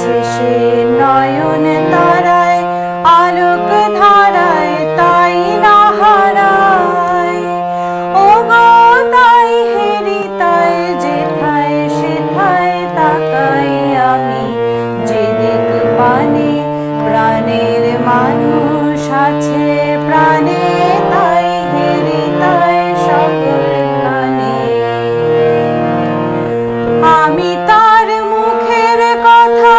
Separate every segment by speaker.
Speaker 1: আছে সে নয়ন তারায় আলোক ধারায় তাই না হারায়। ও গো তাই হেরি তাই যেথায় সেথায় তাকাই আমি, যেদিক পানে প্রাণের মানুষ আছে প্রাণে তাই হেরি তাই সকলখানে। আমি তার মুখের কথা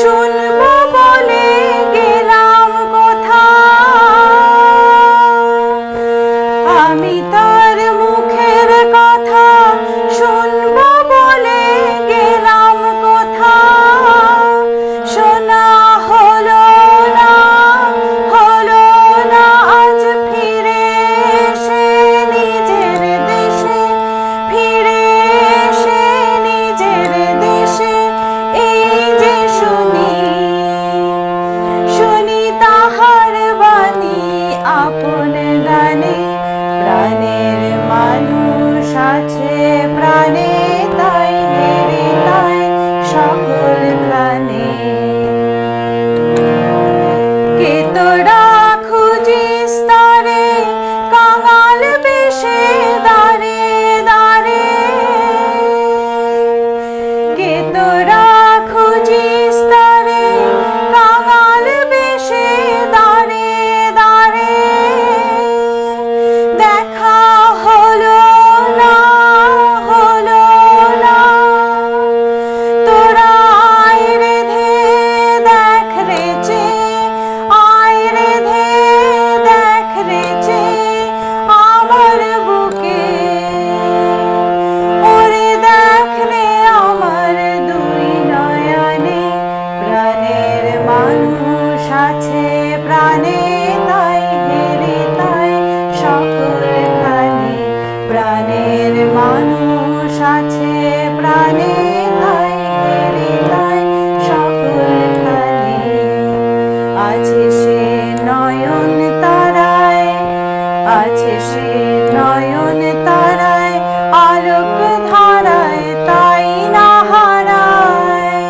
Speaker 1: শুনবো বলে গেলাম কোথা, আমি তার মুখের কথা শুনবো বলে গেলাম কোথা। শোনা হলো না আজ ফিরে এসে নিজের দেশে, ফিরে এসে নিজের দেশে। এই যে শুনি তাহার বাণী আপন গানে, প্রাণের মানুষ আছে প্রাণে তাই হেরে তাই সকলখানে। কে তোরা খুঁজিস তারে কাঙাল বেশে দাঁড়ে দাঁড়ে, কে তোরা খুঁজিস তারে কাঙাল বেশে দাঁড়ে দাঁড়ে। দেখা হলো না তোরা আয় রে ধে দেখ রে চে, আয় রে ধে দেখ রে চে আমার বুকে। ওরে দেখ রে আমার দুই নয়নে, প্রাণের মানুষ আছে প্রাণে তাই হেরে তাই সকলখানে। প্রাণের মানুষ আছে প্রাণে তাই হেরে তাই সকলখানে। আছে সে নয়ন তারায়, আছে সে নয়ন তারায় আলোক ধারায় তাই না হারায়।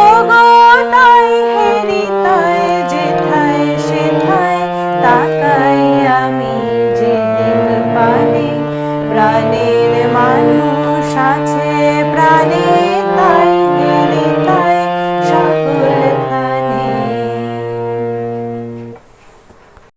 Speaker 1: ও গো তাই হেরি তাই যেথায় সেথায় তাকাই আমি, যেদিক পানে প্রাণের মানুষ আছে প্রাণে তাই হেরি তাই